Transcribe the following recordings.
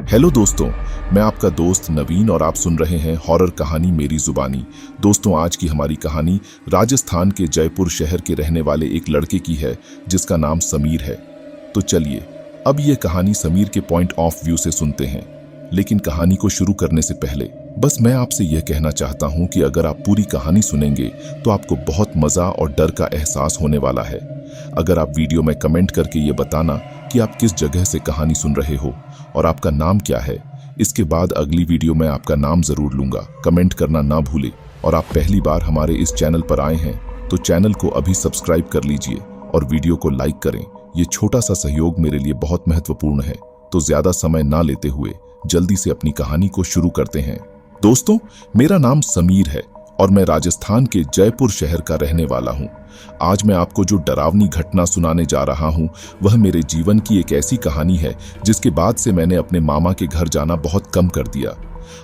Hello दोस्तों, मैं आपका दोस्त नवीन और आप सुन रहे हैं हॉरर कहानी मेरी जुबानी। दोस्तों, आज की हमारी कहानी राजस्थान के जयपुर शहर के रहने वाले एक लड़के की है जिसका नाम समीर है। तो चलिए अब ये कहानी समीर के पॉइंट ऑफ व्यू से सुनते हैं। लेकिन कहानी को शुरू करने से पहले बस मैं आपसे यह कहना चाहता हूं कि अगर आप पूरी कहानी सुनेंगे तो आपको बहुत मजा और डर का एहसास होने वाला है। अगर आप वीडियो में कमेंट करके ये बताना कि आप किस जगह से कहानी सुन रहे हो और आपका नाम क्या है, इसके बाद अगली वीडियो में आपका नाम जरूर लूंगा। कमेंट करना ना भूलें। और आप पहली बार हमारे इस चैनल पर आए हैं तो चैनल को अभी सब्सक्राइब कर लीजिए और वीडियो को लाइक करें। ये छोटा सा सहयोग मेरे लिए बहुत महत्वपूर्ण है। तो ज्यादा समय ना लेते हुए जल्दी से अपनी कहानी को शुरू करते हैं। दोस्तों, मेरा नाम समीर है और मैं राजस्थान के जयपुर शहर का रहने वाला हूं। आज मैं आपको जो डरावनी घटना सुनाने जा रहा हूं वह मेरे जीवन की एक ऐसी कहानी है जिसके बाद से मैंने अपने मामा के घर जाना बहुत कम कर दिया।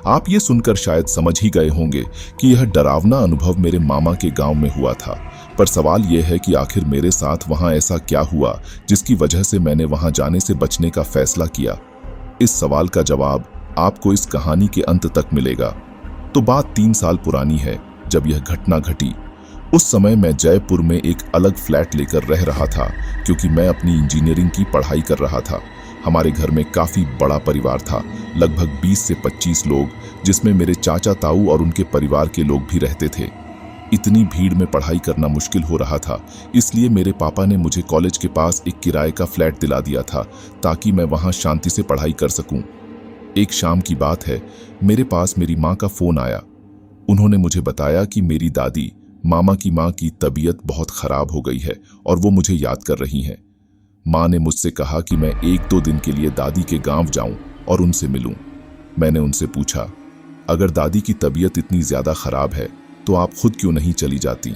आप ये सुनकर शायद समझ ही गए होंगे कि यह डरावना अनुभव मेरे मामा के गांव में हुआ था। पर सवाल यह है कि आखिर मेरे साथ वहां ऐसा क्या हुआ जिसकी वजह से मैंने वहां जाने से बचने का फैसला किया। इस सवाल का जवाब आपको इस कहानी के अंत तक मिलेगा। तो बात 3 साल पुरानी है जब यह घटना घटी। उस समय मैं जयपुर में एक अलग फ्लैट लेकर रह रहा था क्योंकि मैं अपनी इंजीनियरिंग की पढ़ाई कर रहा था। हमारे घर में काफी बड़ा परिवार था, लगभग 20 से 25 लोग, जिसमें मेरे चाचा ताऊ और उनके परिवार के लोग भी रहते थे। इतनी भीड़ में पढ़ाई करना मुश्किल हो रहा था, इसलिए मेरे पापा ने मुझे कॉलेज के पास एक किराए का फ्लैट दिला दिया था ताकि मैं वहां शांति से पढ़ाई कर सकूं। एक शाम की बात है, मेरे पास मेरी माँ का फोन आया। उन्होंने मुझे बताया कि मेरी दादी, मामा की माँ की तबीयत बहुत खराब हो गई है और वो मुझे याद कर रही हैं। माँ ने मुझसे कहा कि मैं 1-2 दिन के लिए दादी के गांव जाऊं और उनसे मिलूं। मैंने उनसे पूछा, अगर दादी की तबीयत इतनी ज्यादा खराब है तो आप खुद क्यों नहीं चली जाती?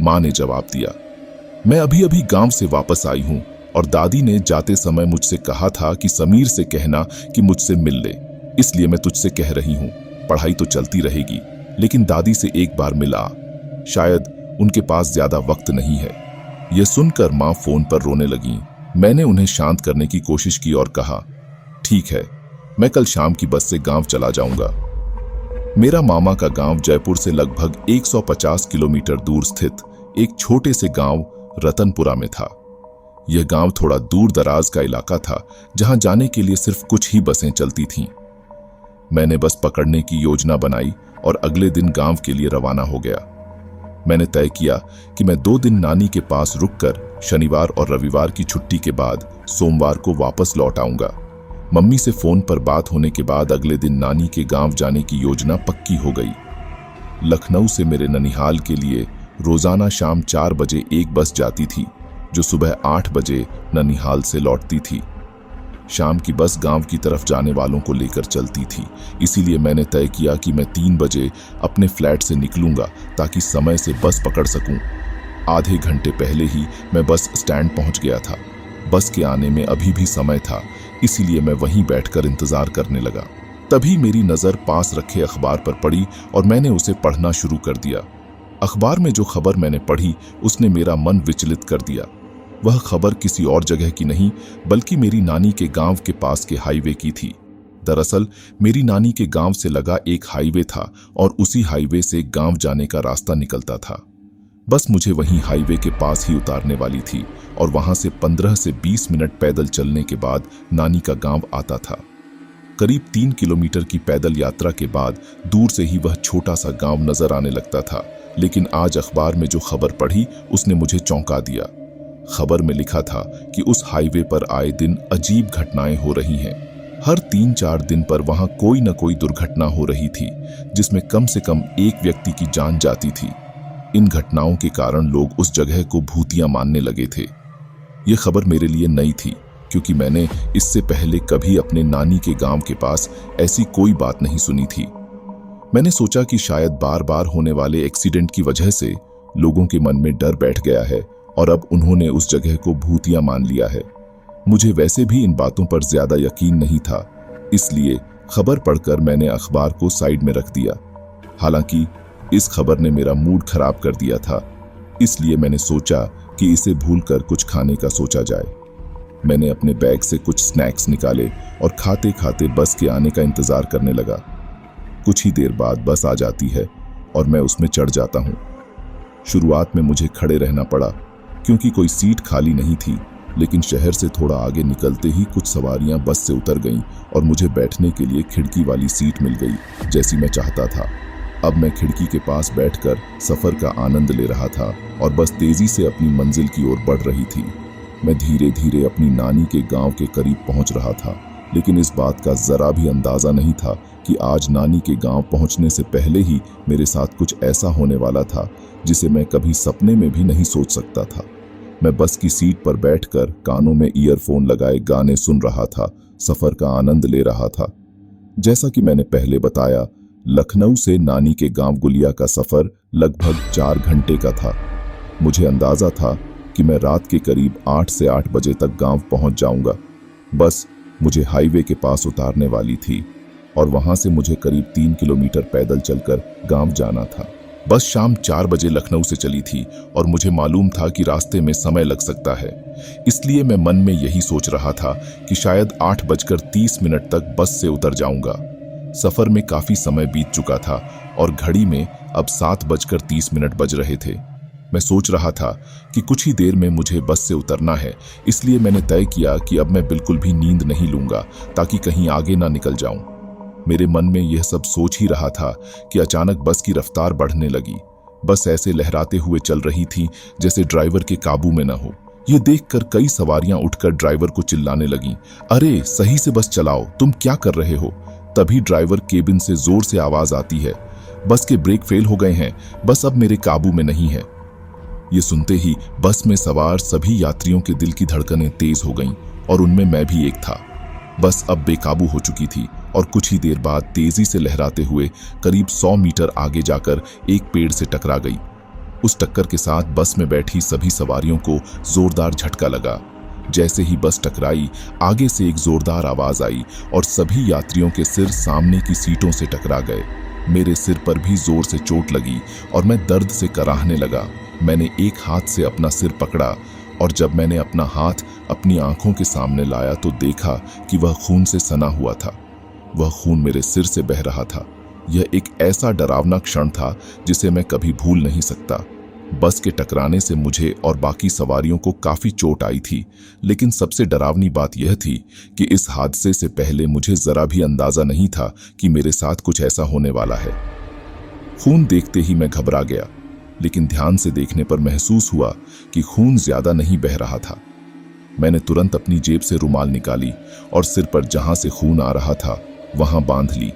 माँ ने जवाब दिया, मैं अभी अभी गांव से वापस आई हूं और दादी ने जाते समय मुझसे कहा था कि समीर से कहना कि मुझसे मिल ले, इसलिए मैं तुझसे कह रही हूं। पढ़ाई तो चलती रहेगी लेकिन दादी से एक बार मिला, शायद उनके पास ज्यादा वक्त नहीं है। यह सुनकर माँ फोन पर रोने लगी। मैंने उन्हें शांत करने की कोशिश की और कहा, ठीक है, मैं कल शाम की बस से गांव चला जाऊंगा। मेरा मामा का गांव जयपुर से लगभग 150 किलोमीटर दूर स्थित एक छोटे से गांव रतनपुरा में था। यह गांव थोड़ा दूर दराज का इलाका था जहां जाने के लिए सिर्फ कुछ ही बसें चलती थीं। मैंने बस पकड़ने की योजना बनाई और अगले दिन गांव के लिए रवाना हो गया। मैंने तय किया कि मैं 2 दिन नानी के पास रुककर शनिवार और रविवार की छुट्टी के बाद सोमवार को वापस लौट आऊंगा। मम्मी से फोन पर बात होने के बाद अगले दिन नानी के गांव जाने की योजना पक्की हो गई। लखनऊ से मेरे ननिहाल के लिए रोजाना शाम 4 बजे एक बस जाती थी जो सुबह 8 बजे ननिहाल से लौटती थी। शाम की बस गांव की तरफ जाने वालों को लेकर चलती थी, इसीलिए मैंने तय किया कि मैं 3 बजे अपने फ्लैट से निकलूंगा ताकि समय से बस पकड़ सकूं। आधे घंटे पहले ही मैं बस स्टैंड पहुंच गया था। बस के आने में अभी भी समय था, इसीलिए मैं वहीं बैठकर इंतजार करने लगा। तभी मेरी नजर पास रखे अखबार पर पड़ी और मैंने उसे पढ़ना शुरू कर दिया। अखबार में जो खबर मैंने पढ़ी उसने मेरा मन विचलित कर दिया। वह खबर किसी और जगह की नहीं बल्कि मेरी नानी के गांव के पास के हाईवे की थी। दरअसल मेरी नानी के गांव से लगा एक हाईवे था और उसी हाईवे से गांव जाने का रास्ता निकलता था। बस मुझे वहीं हाईवे के पास ही उतारने वाली थी और वहां से 15 से 20 मिनट पैदल चलने के बाद नानी का गांव आता था। करीब 3 किलोमीटर की पैदल यात्रा के बाद दूर से ही वह छोटा सा गांव नजर आने लगता था। लेकिन आज अखबार में जो खबर पढ़ी उसने मुझे चौंका दिया। खबर में लिखा था कि उस हाईवे पर आए दिन अजीब घटनाएं हो रही हैं। हर 3-4 दिन पर वहां कोई न कोई दुर्घटना हो रही थी जिसमें कम से कम एक व्यक्ति की जान जाती थी। इन घटनाओं के कारण लोग उस जगह को भूतिया मानने लगे थे। यह खबर मेरे लिए नई थी क्योंकि मैंने इससे पहले कभी अपने नानी के गांव के पास ऐसी कोई बात नहीं सुनी थी। मैंने सोचा कि शायद बार बार होने वाले एक्सीडेंट की वजह से लोगों के मन में डर बैठ गया है और अब उन्होंने उस जगह को भूतिया मान लिया है। मुझे वैसे भी इन बातों पर ज्यादा यकीन नहीं था, इसलिए खबर पढ़कर मैंने अखबार को साइड में रख दिया। हालांकि इस खबर ने मेरा मूड खराब कर दिया था, इसलिए मैंने सोचा कि इसे भूलकर कुछ खाने का सोचा जाए। मैंने अपने बैग से कुछ स्नैक्स निकाले और खाते खाते बस के आने का इंतजार करने लगा। कुछ ही देर बाद बस आ जाती है और मैं उसमें चढ़ जाता हूँ। शुरुआत में मुझे खड़े रहना पड़ा क्योंकि कोई सीट खाली नहीं थी, लेकिन शहर से थोड़ा आगे निकलते ही कुछ सवारियां बस से उतर गईं और मुझे बैठने के लिए खिड़की वाली सीट मिल गई जैसी मैं चाहता था। अब मैं खिड़की के पास बैठकर सफर का आनंद ले रहा था और बस तेजी से अपनी मंजिल की ओर बढ़ रही थी। मैं धीरे धीरे अपनी नानी के गांव के करीब पहुंच रहा था, लेकिन इस बात का जरा भी अंदाजा नहीं था कि आज नानी के गांव पहुंचने से पहले ही मेरे साथ कुछ ऐसा होने वाला था जिसे मैं कभी सपने में भी नहीं सोच सकता था। मैं बस की सीट पर बैठकर कानों में ईयरफोन लगाए गाने सुन रहा था, सफर का आनंद ले रहा था। जैसा कि मैंने पहले बताया, लखनऊ से नानी के गांव गुलिया का सफर लगभग 4 घंटे का था। मुझे अंदाजा था कि मैं रात के करीब 8 से 8 बजे तक गांव पहुंच जाऊंगा। बस मुझे हाईवे के पास उतारने वाली थी और वहां से मुझे करीब 3 किलोमीटर पैदल चलकर गांव जाना था। बस शाम 4 बजे लखनऊ से चली थी और मुझे मालूम था कि रास्ते में समय लग सकता है, इसलिए मैं मन में यही सोच रहा था कि शायद 8:30 तक बस से उतर जाऊंगा। सफर में काफी समय बीत चुका था और घड़ी में अब 7:30 बज रहे थे। मैं सोच रहा था कि कुछ ही देर में मुझे बस से उतरना है, इसलिए मैंने तय किया कि अब मैं बिल्कुल भी नींद नहीं लूंगा ताकि कहीं आगे ना निकल जाऊं। मेरे मन में यह सब सोच ही रहा था कि अचानक बस की रफ्तार बढ़ने लगी। बस ऐसे लहराते हुए चल रही थी जैसे ड्राइवर के काबू में न हो। ये देखकर कई सवारियां उठकर ड्राइवर को चिल्लाने लगीं, अरे सही से बस चलाओ, तुम क्या कर रहे हो। तभी ड्राइवर केबिन से जोर से आवाज आती है, बस के ब्रेक फेल हो गए हैं, बस अब मेरे काबू में नहीं है। ये सुनते ही बस में सवार सभी यात्रियों के दिल की धड़कनें तेज हो गईं और उनमें मैं भी एक था। बस अब बेकाबू हो चुकी थी और कुछ ही देर बाद तेजी से लहराते हुए करीब 100 मीटर आगे जाकर एक पेड़ से टकरा गई। उस टक्कर के साथ बस में बैठी सभी सवारियों को जोरदार झटका लगा। जैसे ही बस टकराई, आगे से एक जोरदार आवाज आई और सभी यात्रियों के सिर सामने की सीटों से टकरा गए। मेरे सिर पर भी जोर से चोट लगी और मैं दर्द से कराहने लगा। मैंने एक हाथ से अपना सिर पकड़ा और जब मैंने अपना हाथ अपनी आंखों के सामने लाया तो देखा कि वह खून से सना हुआ था। वह खून मेरे सिर से बह रहा था। यह एक ऐसा डरावना क्षण था जिसे मैं कभी भूल नहीं सकता। बस के टकराने से मुझे और बाकी सवारियों को काफी चोट आई थी, लेकिन सबसे डरावनी बात यह थी कि इस हादसे से पहले मुझे जरा भी अंदाजा नहीं था कि मेरे साथ कुछ ऐसा होने वाला है। खून देखते ही मैं घबरा गया, लेकिन ध्यान से देखने पर महसूस हुआ कि खून ज्यादा नहीं बह रहा था। मैंने तुरंत अपनी जेब से रुमाल निकाली और सिर पर जहां से खून आ रहा था वहां बांध ली।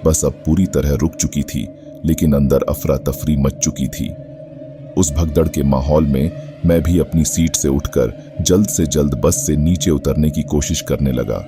बस अब पूरी तरह रुक चुकी थी, लेकिन अंदर अफरा तफरी मच चुकी थी। उस भगदड़ के माहौल में मैं भी अपनी सीट से उठकर जल्द से जल्द बस से नीचे उतरने की कोशिश करने लगा।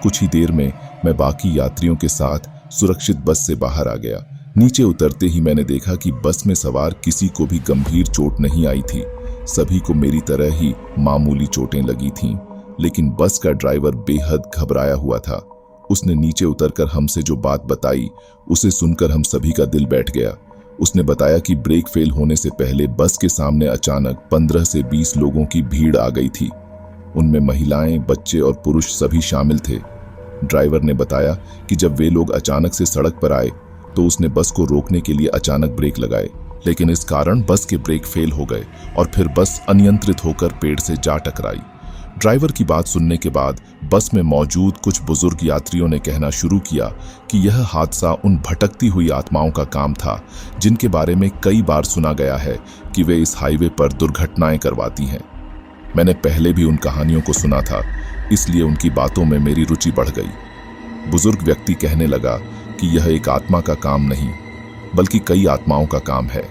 कुछ ही देर में मैं बाकी यात्रियों के साथ सुरक्षित बस से बाहर आ गया। नीचे उतरते ही मैंने देखा कि बस में सवार किसी को भी गंभीर चोट नहीं आई थी। सभी को मेरी तरह ही मामूली चोटें लगी थीं, लेकिन बस का ड्राइवर बेहद घबराया हुआ था। उसने नीचे उतरकर हमसे जो बात बताई, उसे सुनकर हम सभी का दिल बैठ गया। उसने बताया कि ब्रेक फेल होने से पहले बस के सामने अचानक 15 से 20 लोगों की भीड़ आ गई थी। उनमें महिलाएं, बच्चे और पुरुष सभी शामिल थे। ड्राइवर ने बताया कि जब वे लोग अचानक से सड़क पर आए तो उसने बस को रोकने के लिए अचानक ब्रेक लगाए, लेकिन इस कारण बस के ब्रेक फेल हो गए और फिर बस अनियंत्रित होकर पेड़ से जा टकराई। ड्राइवर की बात सुनने के बाद बस में मौजूद कुछ बुजुर्ग यात्रियों ने कहना शुरू किया कि यह हादसा उन भटकती हुई आत्माओं का काम था जिनके बारे में कई बार सुना गया है कि वे इस हाईवे पर दुर्घटनाएं करवाती हैं। मैंने पहले भी उन कहानियों को सुना था, इसलिए उनकी बातों में मेरी रुचि बढ़ गई। बुजुर्ग व्यक्ति कहने लगा कि यह एक आत्मा का काम नहीं, बल्कि कई आत्माओं का काम है।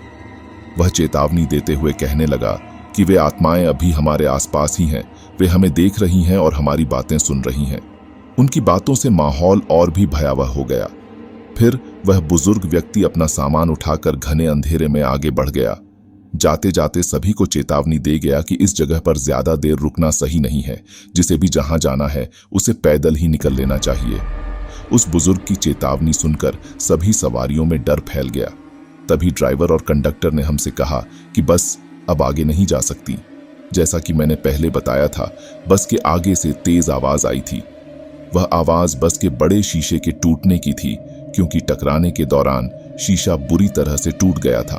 वह चेतावनी देते हुए कहने लगा कि वे आत्माएं अभी हमारे आसपास ही हैं, वे हमें देख रही हैं और हमारी बातें सुन रही हैं। उनकी बातों से माहौल और भी भयावह हो गया। फिर वह बुजुर्ग व्यक्ति अपना सामान उठाकर घने अंधेरे में आगे बढ़ गया। जाते जाते सभी को चेतावनी दे गया कि इस जगह पर ज्यादा देर रुकना सही नहीं है। जिसे भी जहां जाना है उसे पैदल ही निकल लेना चाहिए। उस बुजुर्ग की चेतावनी सुनकर सभी सवारियों में डर फैल गया। तभी ड्राइवर और कंडक्टर ने हमसे कहा कि बस अब आगे नहीं जा सकती। जैसा कि मैंने पहले बताया था, बस के आगे से तेज आवाज आई थी। वह आवाज बस के बड़े शीशे के टूटने की थी, क्योंकि टकराने के दौरान शीशा बुरी तरह से टूट गया था।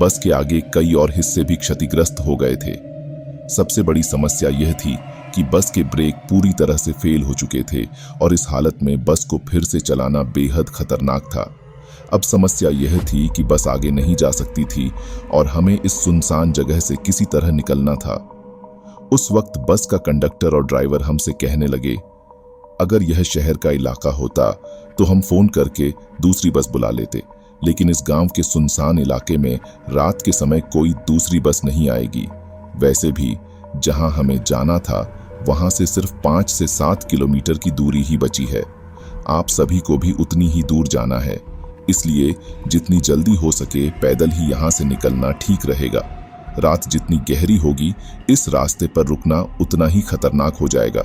बस के आगे कई और हिस्से भी क्षतिग्रस्त हो गए थे। सबसे बड़ी समस्या यह थी कि बस के ब्रेक पूरी तरह से फेल हो चुके थे और इस हालत में बस को फिर से चलाना बेहद खतरनाक था। अब समस्या यह थी कि बस आगे नहीं जा सकती थी और हमें इस सुनसान जगह से किसी तरह निकलना था। उस वक्त बस का कंडक्टर और ड्राइवर हमसे कहने लगे, अगर यह शहर का इलाका होता तो हम फोन करके दूसरी बस बुला लेते, लेकिन इस गांव के सुनसान इलाके में रात के समय कोई दूसरी बस नहीं आएगी। वैसे भी जहां हमें जाना था वहां से सिर्फ 5 से 7 किलोमीटर की दूरी ही बची है। आप सभी को भी उतनी ही दूर जाना है, इसलिए जितनी जल्दी हो सके पैदल ही यहां से निकलना ठीक रहेगा। रात जितनी गहरी होगी, इस रास्ते पर रुकना उतना ही खतरनाक हो जाएगा।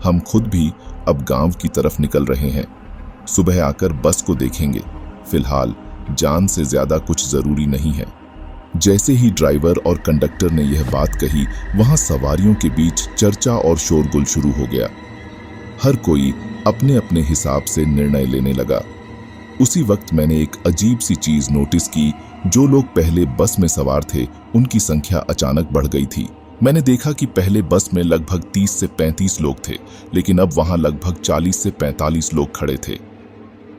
हम खुद भी अब गांव की तरफ निकल रहे हैं। सुबह आकर बस को देखेंगे। फिलहाल जान से ज्यादा कुछ जरूरी नहीं है। जैसे ही ड्राइवर और कंडक्टर ने यह बात कही, वहां सवारियों के बीच चर्चा और शोरगुल शुरू हो गया। हर कोई अपने अपने हिसाब से निर्णय लेने लगा। उसी वक्त मैंने एक अजीब सी चीज नोटिस की। जो लोग पहले बस में सवार थे, उनकी संख्या अचानक बढ़ गई थी। मैंने देखा कि पहले बस में लगभग 30 से 35 लोग थे, लेकिन अब वहां लगभग 40 से 45 लोग खड़े थे।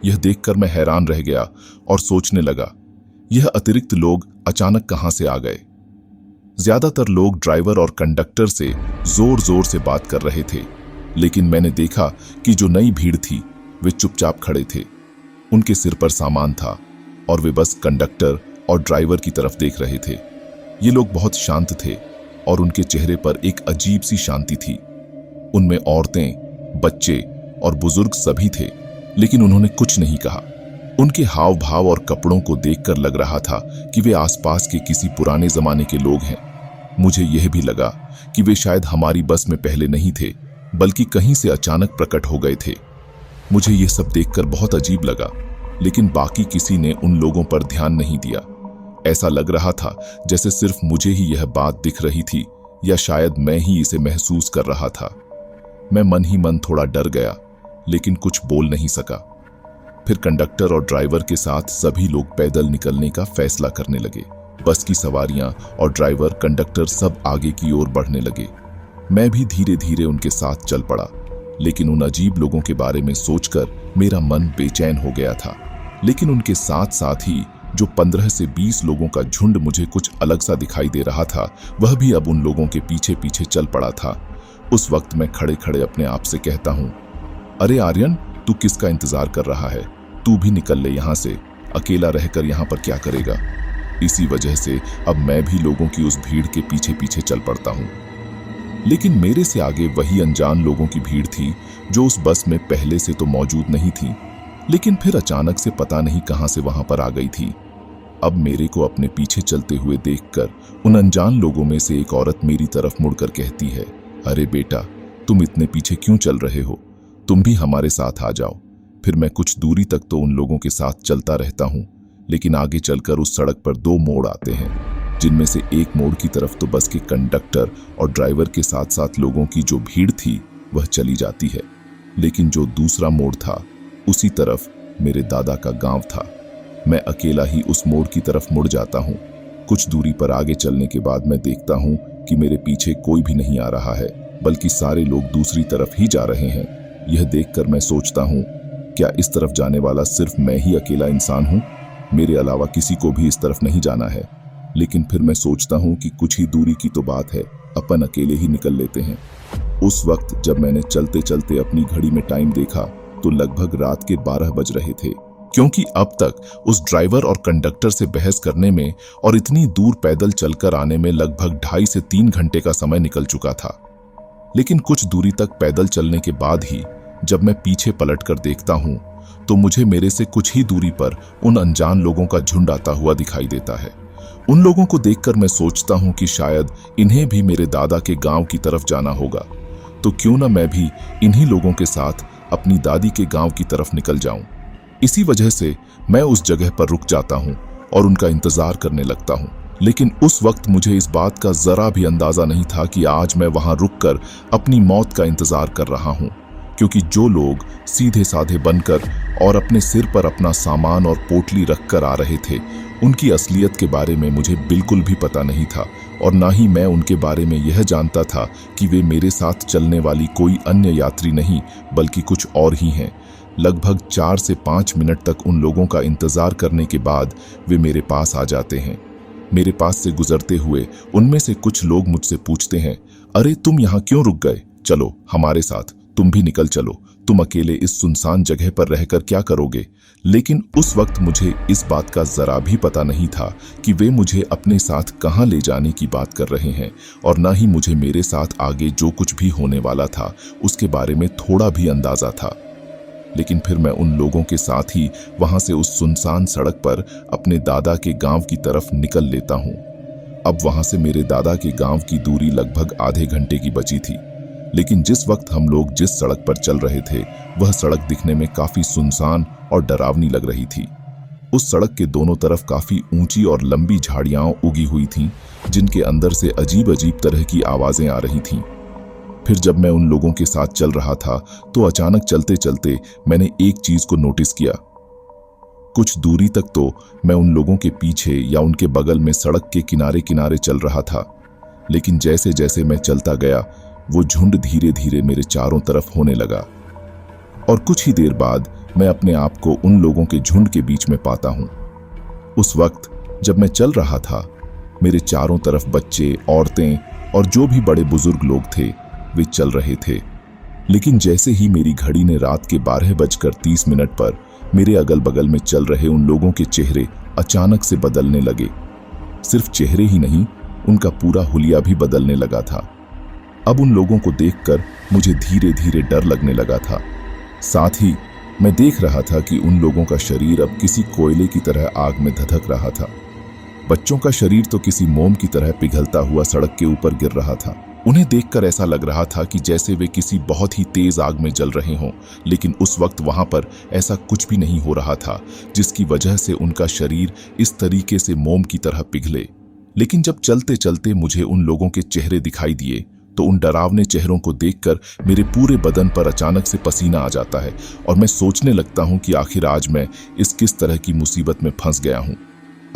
यह देखकर मैं हैरान रह गया और सोचने लगा, यह अतिरिक्त लोग अचानक कहां से आ गए। ज्यादातर लोग ड्राइवर और कंडक्टर से जोर जोर से बात कर रहे थे, लेकिन मैंने देखा कि जो नई भीड़ थी वे चुपचाप खड़े थे। उनके सिर पर सामान था और वे बस कंडक्टर और ड्राइवर की तरफ देख रहे थे। ये लोग बहुत शांत थे और उनके चेहरे पर एक अजीब सी शांति थी। उनमें औरतें, बच्चे और बुजुर्ग सभी थे, लेकिन उन्होंने कुछ नहीं कहा। उनके हाव भाव और कपड़ों को देखकर लग रहा था कि वे आसपास के किसी पुराने जमाने के लोग हैं। मुझे यह भी लगा कि वे शायद हमारी बस में पहले नहीं थे, बल्कि कहीं से अचानक प्रकट हो गए थे। मुझे यह सब देखकर बहुत अजीब लगा, लेकिन बाकी किसी ने उन लोगों पर ध्यान नहीं दिया। ऐसा लग रहा था जैसे सिर्फ मुझे ही यह बात दिख रही थी, या शायद मैं ही इसे महसूस कर रहा था। मैं मन ही मन थोड़ा डर गया, लेकिन कुछ बोल नहीं सका। फिर कंडक्टर और ड्राइवर के साथ सभी लोग पैदल निकलने का फैसला करने लगे। बस की सवारियां और ड्राइवर, कंडक्टर सब आगे की ओर बढ़ने लगे। मैं भी धीरे धीरे उनके साथ चल पड़ा, लेकिन उन अजीब लोगों के बारे में सोचकर मेरा मन बेचैन हो गया था। लेकिन उनके साथ साथ ही जो 15 से 20 लोगों का झुंड मुझे कुछ अलग सा दिखाई दे रहा था, वह भी अब उन लोगों के पीछे पीछे चल पड़ा था। उस वक्त मैं खड़े खड़े अपने आप से कहता हूँ, अरे आर्यन, तू किसका इंतजार कर रहा है? तू भी निकल ले यहाँ से। अकेला रहकर यहाँ पर क्या करेगा? इसी वजह से अब मैं भी लोगों की उस भीड़ के पीछे पीछे चल पड़ता हूँ। लेकिन मेरे से आगे वही अनजान लोगों की भीड़ थी, जो उस बस में पहले से तो मौजूद नहीं थी, लेकिन फिर अचानक से पता नहीं कहां से वहां पर आ गई थी। अब मेरे को अपने पीछे चलते हुए देखकर उन अनजान लोगों में से एक औरत मेरी तरफ मुड़कर कहती है, अरे बेटा, तुम इतने पीछे क्यों चल रहे हो? तुम भी हमारे साथ आ जाओ। फिर मैं कुछ दूरी तक तो उन लोगों के साथ चलता रहता हूँ, लेकिन आगे चलकर उस सड़क पर 2 मोड़ आते हैं, जिनमें से एक मोड़ की तरफ तो बस के कंडक्टर और ड्राइवर के साथ साथ लोगों की जो भीड़ थी वह चली जाती है, लेकिन जो दूसरा मोड़ था उसी तरफ मेरे दादा का गांव था। मैं अकेला ही उस मोड़ की तरफ मुड़ जाता हूँ। कुछ दूरी पर आगे चलने के बाद मैं देखता हूँ कि मेरे पीछे कोई भी नहीं आ रहा है, बल्कि सारे लोग दूसरी तरफ ही जा रहे हैं। यह देखकर मैं सोचता हूँ, क्या इस तरफ जाने वाला सिर्फ मैं ही अकेला इंसान हूँ? मेरे अलावा किसी को भी इस तरफ नहीं जाना है। लेकिन फिर मैं सोचता हूँ कि कुछ ही दूरी की तो बात है, अपन अकेले ही निकल लेते हैं। उस वक्त जब मैंने चलते चलते अपनी घड़ी में टाइम देखा तो लगभग रात के 12 बज रहे थे, क्योंकि अब तक उस ड्राइवर और कंडक्टर से बहस करने में और इतनी दूर पैदल चलकर आने में लगभग 2.5 से 3 घंटे का समय निकल चुका था। लेकिन कुछ दूरी तक पैदल चलने के बाद ही जब मैं पीछे पलटकर देखता हूं तो मुझे मेरे से कुछ ही दूरी पर उन अनजान लोगों का झुंड आता हुआ दिखाई देता है। उन लोगों को देखकर मैं सोचता हूं कि शायद इन्हें भी मेरे दादा के गांव की तरफ जाना होगा, तो क्यों ना मैं भी इन्हीं लोगों के साथ अपनी दादी के गांव की तरफ निकल जाऊं। इसी वजह से मैं उस जगह पर रुक जाता हूं और उनका इंतजार करने लगता हूं। लेकिन उस वक्त मुझे इस बात का जरा भी अंदाजा नहीं था कि आज मैं वहां रुककर अपनी मौत का इंतजार कर रहा हूं, क्योंकि जो लोग सीधे साधे बनकर और अपने सिर पर अपना सामान और पोटली रखकर आ रहे थे, उनकी असलियत के बारे में मुझे बिल्कुल भी पता नहीं था, और ना ही मैं उनके बारे में यह जानता था कि वे मेरे साथ चलने वाली कोई अन्य यात्री नहीं बल्कि कुछ और ही हैं। लगभग 4 से 5 मिनट तक उन लोगों का इंतजार करने के बाद वे मेरे पास आ जाते हैं। मेरे पास से गुजरते हुए उनमें से कुछ लोग मुझसे पूछते हैं, अरे तुम यहाँ क्यों रुक गए? चलो हमारे साथ, तुम भी निकल चलो, तुम अकेले इस सुनसान जगह पर रहकर क्या करोगे? लेकिन उस वक्त मुझे इस बात का जरा भी पता नहीं था कि वे मुझे अपने साथ कहाँ ले जाने की बात कर रहे हैं, और ना ही मुझे मेरे साथ आगे जो कुछ भी होने वाला था उसके बारे में थोड़ा भी अंदाजा था। लेकिन फिर मैं उन लोगों के साथ ही वहां से उस सुनसान सड़क पर अपने दादा के गांव की तरफ निकल लेता हूं। अब वहां से मेरे दादा के गांव की दूरी लगभग आधे घंटे की बची थी, लेकिन जिस वक्त हम लोग जिस सड़क पर चल रहे थे वह सड़क दिखने में काफी सुनसान और डरावनी लग रही थी। उस सड़क के दोनों तरफ काफी ऊंची और लंबी झाड़ियां उगी हुई थीं, जिनके अंदर से अजीब अजीब तरह की आवाजें आ रही थीं। फिर जब मैं उन लोगों के साथ चल रहा था तो अचानक चलते चलते मैंने एक चीज को नोटिस किया। कुछ दूरी तक तो मैं उन लोगों के पीछे या उनके बगल में सड़क के किनारे किनारे चल रहा था, लेकिन जैसे जैसे मैं चलता गया वो झुंड धीरे धीरे मेरे चारों तरफ होने लगा, और कुछ ही देर बाद मैं अपने आप को उन लोगों के झुंड के बीच में पाता हूं। उस वक्त जब मैं चल रहा था, मेरे चारों तरफ बच्चे, औरतें और जो भी बड़े बुजुर्ग लोग थे वे चल रहे थे। लेकिन जैसे ही मेरी घड़ी ने रात के 12:30 पर मेरे अगल बगल में चल रहे उन लोगों के चेहरे अचानक से बदलने लगे। सिर्फ चेहरे ही नहीं, उनका पूरा हुलिया भी बदलने लगा था। अब उन लोगों को देखकर मुझे धीरे धीरे डर लगने लगा था। साथ ही मैं देख रहा था कि उन लोगों का शरीर अब किसी कोयले की तरह आग में धधक रहा था। बच्चों का शरीर तो किसी मोम की तरह पिघलता हुआ सड़क के ऊपर गिर रहा था। उन्हें देखकर ऐसा लग रहा था कि जैसे वे किसी बहुत ही तेज आग में जल रहे हों, लेकिन उस वक्त वहां पर ऐसा कुछ भी नहीं हो रहा था जिसकी वजह से उनका शरीर इस तरीके से मोम की तरह पिघले। लेकिन जब चलते चलते मुझे उन लोगों के चेहरे दिखाई दिए तो उन डरावने चेहरों को देखकर मेरे पूरे बदन पर अचानक से पसीना आ जाता है, और मैं सोचने लगता हूं कि आखिर आज मैं इस किस तरह की मुसीबत में फंस गया हूं।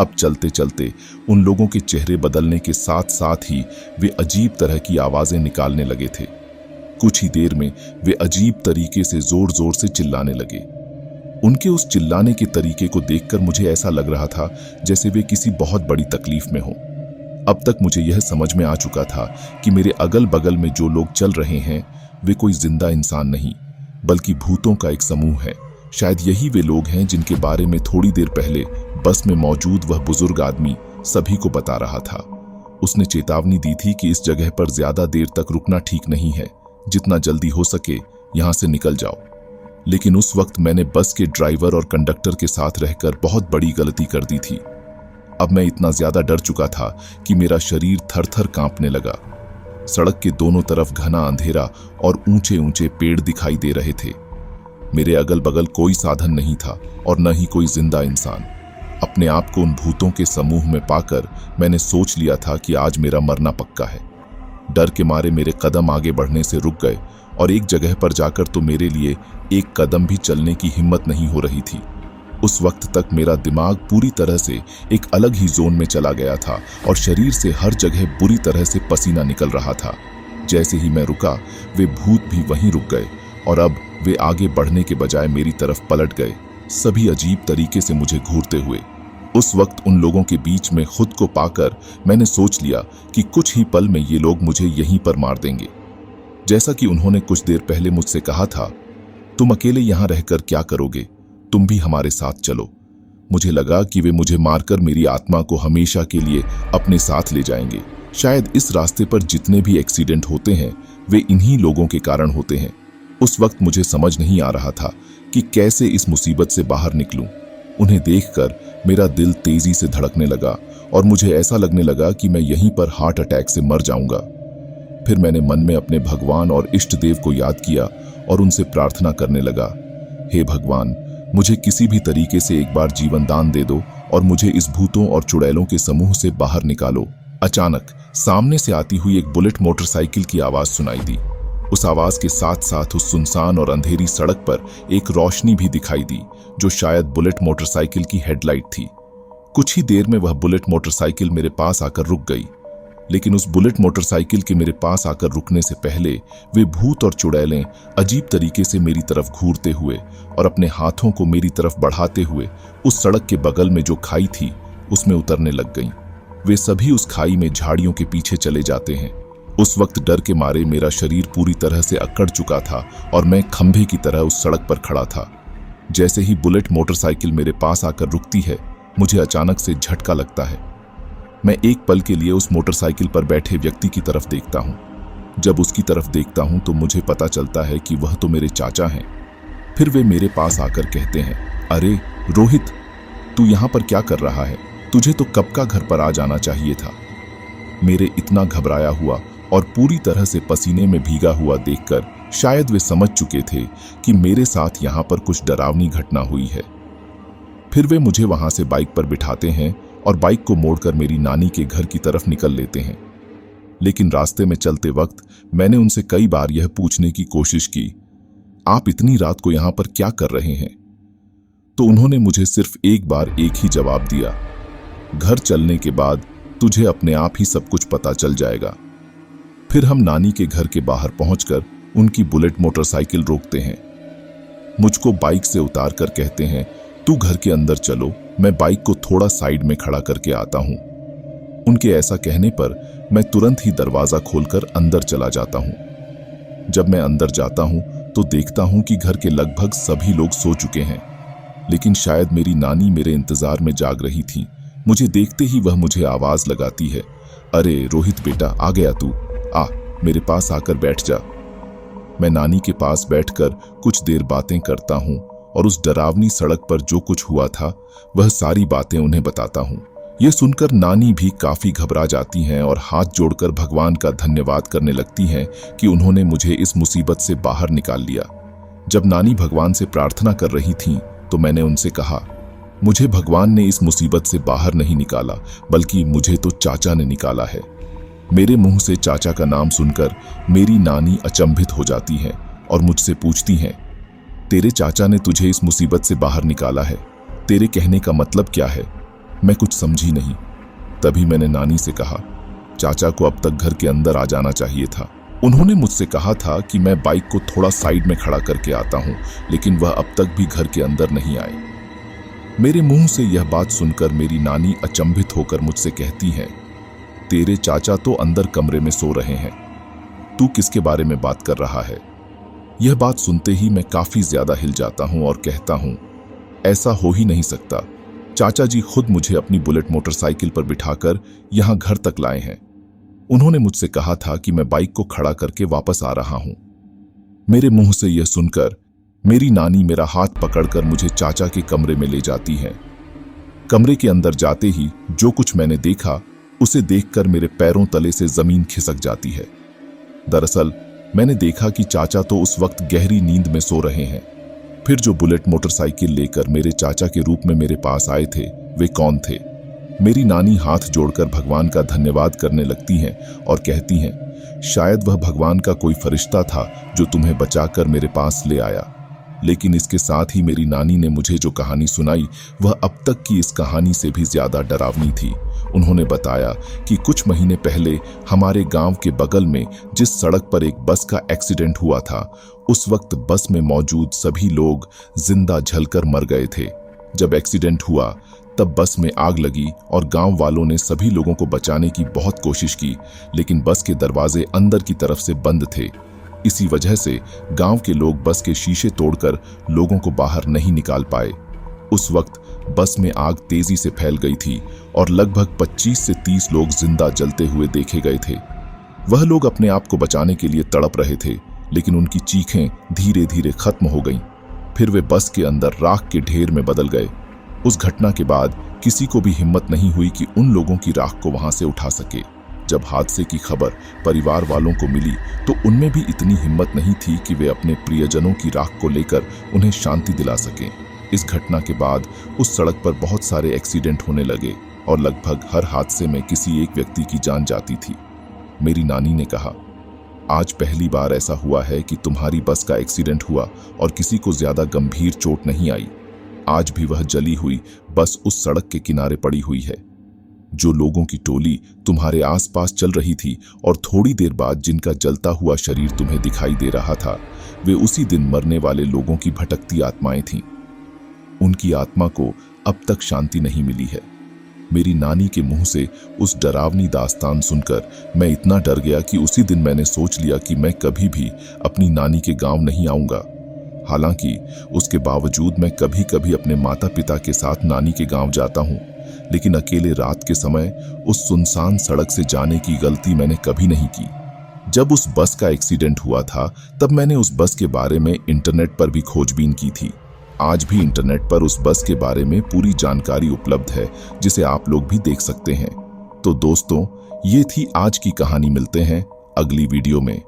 अब चलते चलते उन लोगों के चेहरे बदलने के साथ साथ ही वे अजीब तरह की आवाजें निकालने लगे थे। कुछ ही देर में वे अजीब तरीके से जोर जोर से चिल्लाने लगे। उनके उस चिल्लाने के तरीके को देखकर मुझे ऐसा लग रहा था जैसे वे किसी बहुत बड़ी तकलीफ में हों। अब तक मुझे यह समझ में आ चुका था कि मेरे अगल बगल में जो लोग चल रहे हैं वे कोई जिंदा इंसान नहीं बल्कि भूतों का एक समूह है। शायद यही वे लोग हैं जिनके बारे में थोड़ी देर पहले बस में मौजूद वह बुजुर्ग आदमी सभी को बता रहा था। उसने चेतावनी दी थी कि इस जगह पर ज्यादा देर तक रुकना ठीक नहीं है, जितना जल्दी हो सके यहां से निकल जाओ। लेकिन उस वक्त मैंने बस के ड्राइवर और कंडक्टर के साथ रहकर बहुत बड़ी गलती कर दी थी। अब मैं इतना ज्यादा डर चुका था कि मेरा शरीर थर-थर कांपने लगा। सड़क के दोनों तरफ घना अंधेरा और ऊंचे ऊंचे पेड़ दिखाई दे रहे थे। मेरे अगल बगल कोई साधन नहीं था और न ही कोई जिंदा इंसान। अपने आप को उन भूतों के समूह में पाकर मैंने सोच लिया था कि आज मेरा मरना पक्का है। डर के मारे मेरे कदम आगे बढ़ने से रुक गए, और एक जगह पर जाकर तो मेरे लिए एक कदम भी चलने की हिम्मत नहीं हो रही थी। उस वक्त तक मेरा दिमाग पूरी तरह से एक अलग ही जोन में चला गया था और शरीर से हर जगह बुरी तरह से पसीना निकल रहा था। जैसे ही मैं रुका, वे भूत भी वहीं रुक गए, और अब वे आगे बढ़ने के बजाय मेरी तरफ पलट गए, सभी अजीब तरीके से मुझे घूरते हुए। उस वक्त उन लोगों के बीच में खुद को पाकर मैंने सोच लिया कि कुछ ही पल में ये लोग मुझे यहीं पर मार देंगे। जैसा कि उन्होंने कुछ देर पहले मुझसे कहा था, तुम अकेले यहां रहकर क्या करोगे, तुम भी हमारे साथ चलो। मुझे लगा कि वे मुझे मारकर मेरी आत्मा को हमेशा के लिए अपने साथ ले जाएंगे। शायद इस रास्ते पर जितने भी एक्सीडेंट होते हैं वे इन्हीं लोगों के कारण होते हैं। उस वक्त मुझे समझ नहीं आ रहा था कि कैसे इस मुसीबत से बाहर निकलूं। उन्हें देखकर मेरा दिल तेजी से धड़कने लगा और मुझे ऐसा लगने लगा कि मैं यहीं पर हार्ट अटैक से मर जाऊंगा। फिर मैंने मन में अपने भगवान और इष्ट देव को याद किया और उनसे प्रार्थना करने लगा, हे भगवान, मुझे किसी भी तरीके से एक बार जीवन दान दे दो और मुझे इस भूतों और चुड़ैलों के समूह से बाहर निकालो। अचानक सामने से आती हुई एक बुलेट मोटरसाइकिल की आवाज सुनाई दी। उस आवाज के साथ साथ उस सुनसान और अंधेरी सड़क पर एक रोशनी भी दिखाई दी, जो शायद बुलेट मोटरसाइकिल की हेडलाइट थी। कुछ ही देर में वह बुलेट मोटरसाइकिल मेरे पास आकर रुक गई, लेकिन उस बुलेट मोटरसाइकिल के मेरे पास आकर रुकने से पहले वे भूत और चुड़ैलें अजीब तरीके से मेरी तरफ घूरते हुए और अपने हाथों को मेरी तरफ बढ़ाते हुए उस सड़क के बगल में जो खाई थी उसमें उतरने लग गईं। वे सभी उस खाई में झाड़ियों के पीछे चले जाते हैं। उस वक्त डर के मारे मेरा शरीर पूरी तरह से अकड़ चुका था और मैं खंभे की तरह उस सड़क पर खड़ा था। जैसे ही बुलेट मोटरसाइकिल मेरे पास आकर रुकती है, मुझे अचानक से झटका लगता है। मैं एक पल के लिए उस मोटरसाइकिल पर बैठे व्यक्ति की तरफ देखता हूं। जब उसकी तरफ देखता हूं तो मुझे पता चलता है कि वह तो मेरे चाचा हैं। फिर वे मेरे पास आकर कहते हैं, अरे रोहित, तू यहां पर क्या कर रहा है? तुझे तो कब का घर पर आ जाना चाहिए था। मेरे इतना घबराया हुआ और पूरी तरह से पसीने में भीगा हुआ देखकर शायद वे समझ चुके थे कि मेरे साथ यहां पर कुछ डरावनी घटना हुई है। फिर वे मुझे वहां से बाइक पर बिठाते हैं और बाइक को मोड़कर मेरी नानी के घर की तरफ निकल लेते हैं। लेकिन रास्ते में चलते वक्त मैंने उनसे कई बार यह पूछने की कोशिश की, आप इतनी रात को यहां पर क्या कर रहे हैं? तो उन्होंने मुझे सिर्फ एक बार एक ही जवाब दिया, घर चलने के बाद तुझे अपने आप ही सब कुछ पता चल जाएगा। फिर हम नानी के घर के बाहर पहुंचकर उनकी बुलेट मोटरसाइकिल रोकते हैं। मुझको बाइक से उतार कर कहते हैं, तू घर के अंदर चलो, मैं बाइक को थोड़ा साइड में खड़ा करके आता हूं। उनके ऐसा कहने पर मैं तुरंत ही दरवाजा खोलकर अंदर चला जाता हूं। जब मैं अंदर जाता हूं तो देखता हूं कि घर के लगभग सभी लोग सो चुके हैं, लेकिन शायद मेरी नानी मेरे इंतजार में जाग रही थी। मुझे देखते ही वह मुझे आवाज लगाती है, अरे रोहित बेटा, आ गया तू, आ मेरे पास आकर बैठ जा। मैं नानी के पास बैठकर कुछ देर बातें करता हूं और उस डरावनी सड़क पर जो कुछ हुआ था वह सारी बातें उन्हें बताता हूं। यह सुनकर नानी भी काफी घबरा जाती हैं और हाथ जोड़कर भगवान का धन्यवाद करने लगती हैं कि उन्होंने मुझे इस मुसीबत से बाहर निकाल लिया। जब नानी भगवान से प्रार्थना कर रही थीं तो मैंने उनसे कहा, मुझे भगवान ने इस मुसीबत से बाहर नहीं निकाला, बल्कि मुझे तो चाचा ने निकाला है। मेरे मुंह से चाचा का नाम सुनकर मेरी नानी अचंभित हो जाती हैं और मुझसे पूछती हैं, तेरे चाचा ने तुझे इस मुसीबत से बाहर निकाला है, तेरे कहने का मतलब क्या है? मैं कुछ समझी नहीं। तभी मैंने नानी से कहा, चाचा को अब तक घर के अंदर आ जाना चाहिए था। उन्होंने मुझसे कहा था कि मैं बाइक को थोड़ा साइड में खड़ा करके आता हूं, लेकिन वह अब तक भी घर के अंदर नहीं आए। मेरे मुंह से यह बात सुनकर मेरी नानी अचंभित होकर मुझसे कहती है, तेरे चाचा तो अंदर कमरे में सो रहे हैं, तू किसके बारे में बात कर रहा है? यह बात सुनते ही मैं काफी ज्यादा हिल जाता हूं और कहता हूं, ऐसा हो ही नहीं सकता। चाचा जी खुद मुझे अपनी बुलेट मोटरसाइकिल पर बिठाकर यहां घर तक लाए हैं। उन्होंने मुझसे कहा था कि मैं बाइक को खड़ा करके वापस आ रहा हूं। मेरे मुंह से यह सुनकर मेरी नानी मेरा हाथ पकड़कर मुझे चाचा के कमरे में ले जाती है। कमरे के अंदर जाते ही जो कुछ मैंने देखा उसे देखकर मेरे पैरों तले से जमीन खिसक जाती है। दरअसल मैंने देखा कि चाचा तो उस वक्त गहरी नींद में सो रहे हैं। फिर जो बुलेट मोटरसाइकिल लेकर मेरे चाचा के रूप में मेरे पास आए थे वे कौन थे? मेरी नानी हाथ जोड़कर भगवान का धन्यवाद करने लगती हैं और कहती हैं, शायद वह भगवान का कोई फरिश्ता था जो तुम्हें बचाकर मेरे पास ले आया। लेकिन इसके साथ ही मेरी नानी ने मुझे जो कहानी सुनाई वह अब तक की इस कहानी से भी ज्यादा डरावनी थी। उन्होंने बताया कि कुछ महीने पहले हमारे गांव के बगल में जिस सड़क पर एक बस का एक्सीडेंट हुआ था, उस वक्त बस में मौजूद सभी लोग जिंदा जलकर मर गए थे। जब एक्सीडेंट हुआ तब बस में आग लगी और गांव वालों ने सभी लोगों को बचाने की बहुत कोशिश की, लेकिन बस के दरवाजे अंदर की तरफ से बंद थे। इसी वजह से गांव के लोग बस के शीशे तोड़कर लोगों को बाहर नहीं निकाल पाए। उस वक्त बस में आग तेजी से फैल गई थी और लगभग 25 से 30 लोग जिंदा जलते हुए देखे गए थे। वह लोग अपने आप को बचाने के लिए तड़प रहे थे, लेकिन उनकी चीखें धीरे धीरे खत्म हो गईं। फिर वे बस के अंदर राख के ढेर में बदल गए। उस घटना के बाद किसी को भी हिम्मत नहीं हुई कि उन लोगों की राख को वहां से उठा सके। जब हादसे की खबर परिवार वालों को मिली तो उनमें भी इतनी हिम्मत नहीं थी कि वे अपने प्रियजनों की राख को लेकर उन्हें शांति दिला सकें। इस घटना के बाद उस सड़क पर बहुत सारे एक्सीडेंट होने लगे और लगभग हर हादसे में किसी एक व्यक्ति की जान जाती थी। मेरी नानी ने कहा, आज पहली बार ऐसा हुआ है कि तुम्हारी बस का एक्सीडेंट हुआ और किसी को ज्यादा गंभीर चोट नहीं आई। आज भी वह जली हुई बस उस सड़क के किनारे पड़ी हुई है। जो लोगों की टोली तुम्हारे आसपास चल रही थी और थोड़ी देर बाद जिनका जलता हुआ शरीर तुम्हें दिखाई दे रहा था, वे उसी दिन मरने वाले लोगों की भटकती आत्माएं थीं। उनकी आत्मा को अब तक शांति नहीं मिली है। मेरी नानी के मुंह से उस डरावनी दास्तान सुनकर मैं इतना डर गया कि उसी दिन मैंने सोच लिया कि मैं कभी भी अपनी नानी के गांव नहीं आऊंगा। हालांकि उसके बावजूद मैं कभी कभी अपने माता पिता के साथ नानी के गांव जाता हूं, लेकिन अकेले रात के समय उस सुनसान सड़क से जाने की गलती मैंने कभी नहीं की। जब उस बस का एक्सीडेंट हुआ था तब मैंने उस बस के बारे में इंटरनेट पर भी खोजबीन की थी। आज भी इंटरनेट पर उस बस के बारे में पूरी जानकारी उपलब्ध है, जिसे आप लोग भी देख सकते हैं। तो दोस्तों, ये थी आज की कहानी। मिलते हैं अगली वीडियो में।